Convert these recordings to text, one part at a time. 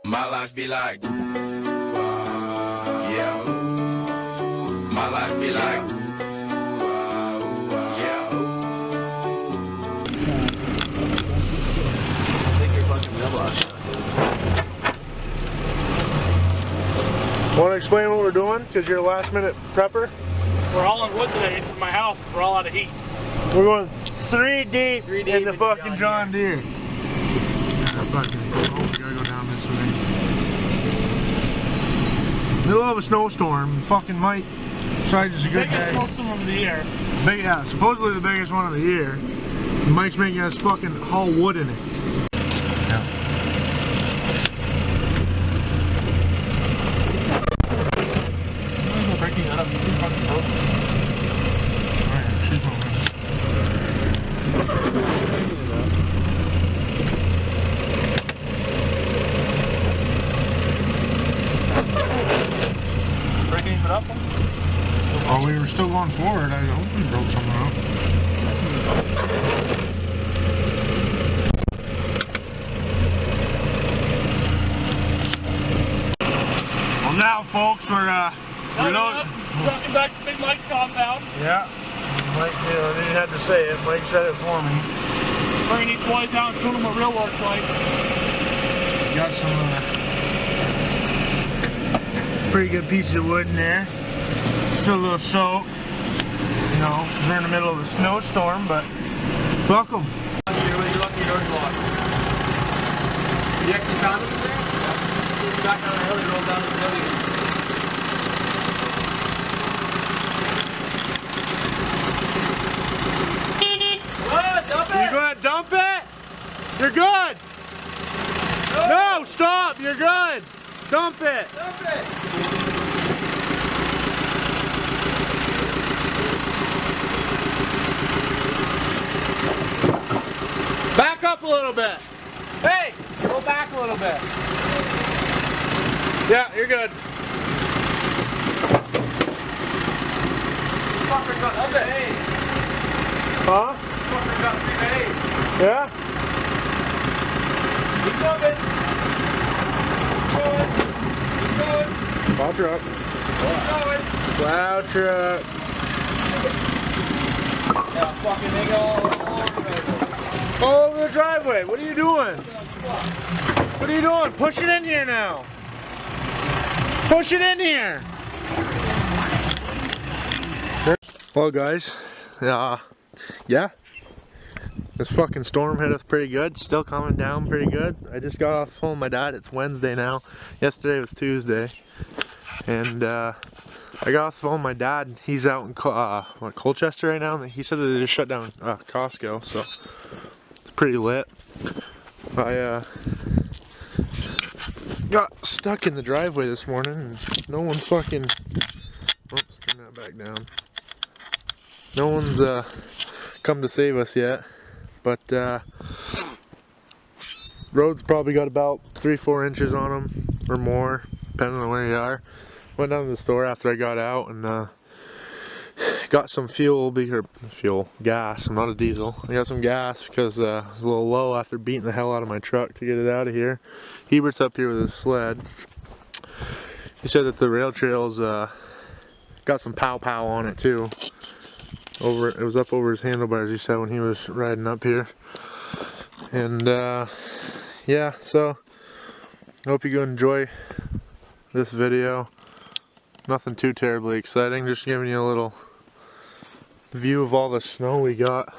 My life be like, yeah. My life be like, yeah. I think you're fucking mailbox. Want to explain what we're doing? Because you're a last minute prepper? We're all in wood today for my house because we're all out of heat. We're going three deep in the fucking John Deere. Yeah, fucking, oh, we gotta go down this way. Middle of a snowstorm, fucking Mike decides it's a good day. Biggest snowstorm of the year. Big, yeah, supposedly the biggest one of the year. Mike's making us fucking haul wood in it. Yeah. Breaking that up, it's pretty fucking broken. Alright, she's moving. Breaking it up? Oh, we were still going forward. I hope we broke something out. Well, now, folks, we're reloading. Trucking back to Big Mike's compound. Yeah. Mike, you know, they didn't have to say it. Mike said it for me. Bringing these boys down and showing them what real work's like. Got some pretty good piece of wood in there. Still a little soaked, you know, because we're in the middle of a snowstorm, but fuck them. You're lucky your door's locked. The exit conduit is there? Yeah. Back down the hill, you roll down to the hill again. Dump it! You gonna dump it? You're good! No, stop! You're good! Dump it! Dump it! Back up a little bit. Hey, go back a little bit. Yeah, you're good. Fucker got dump it! Hey! Huh? Fucker got 3 days! Yeah? Keep moving! Keep going! Plow truck. Keep going! Plow truck. Yeah, fucking they go all over the All over the driveway. What are you doing? What are you doing? Push it in here now. Push it in here. Well, guys, yeah, this fucking storm hit us pretty good. Still coming down pretty good. I just got off the phone with my dad. It's Wednesday now. Yesterday was Tuesday, and I got off the phone with my dad. He's out in Colchester right now. He said that they just shut down Costco, so it's pretty lit. I got stuck in the driveway this morning, and no one's fucking. Oops, turn that back down. No one's come to save us yet, but road's probably got about 3-4 inches on them or more, depending on where you are. Went down to the store after I got out and got some gas. I'm not a diesel. I got some gas because I was a little low after beating the hell out of my truck to get it out of here. Hebert's up here with his sled. He said that the rail trail's got some pow-pow on it too. It was up over his handlebars, he said, when he was riding up here. And yeah, so I hope you enjoy this video. Nothing too terribly exciting, just giving you a little view of all the snow we got.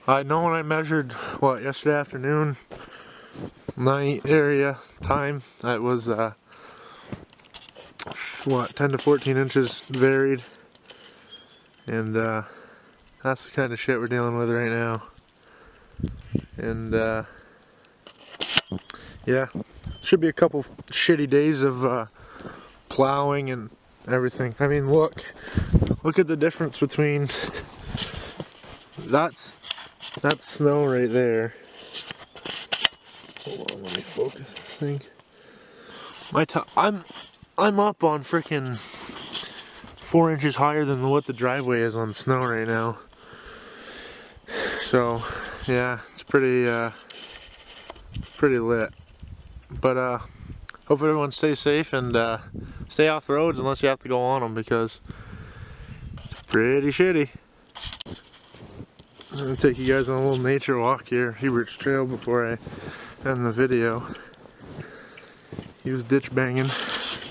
I know when I measured, what, yesterday afternoon, night area time, it was what, 10 to 14 inches varied. And that's the kind of shit we're dealing with right now. And yeah, should be a couple shitty days of plowing and everything. I mean, look at the difference between that's snow right there. Hold on, let me focus this thing. I'm up on freaking 4 inches higher than what the driveway is on snow right now. So yeah, it's pretty lit. But hope everyone stays safe and stay off the roads unless you have to go on them, because it's pretty shitty. I'm gonna take you guys on a little nature walk here, Hubert's Trail, before I end the video. He was ditch banging.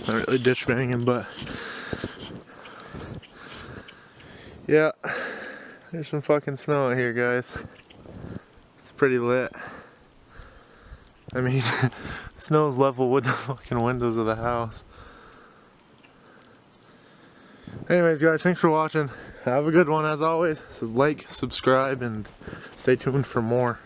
Not really ditch banging, but yeah, there's some fucking snow out here, guys. It's pretty lit. I mean, snow's level with the fucking windows of the house. Anyways, guys, thanks for watching. Have a good one as always. So like, subscribe, and stay tuned for more.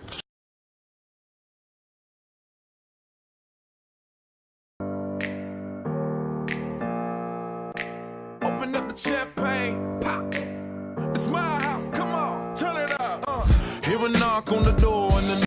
Open up the champagne, pop. It's my house, come on, turn it up. Hear a knock on the door and the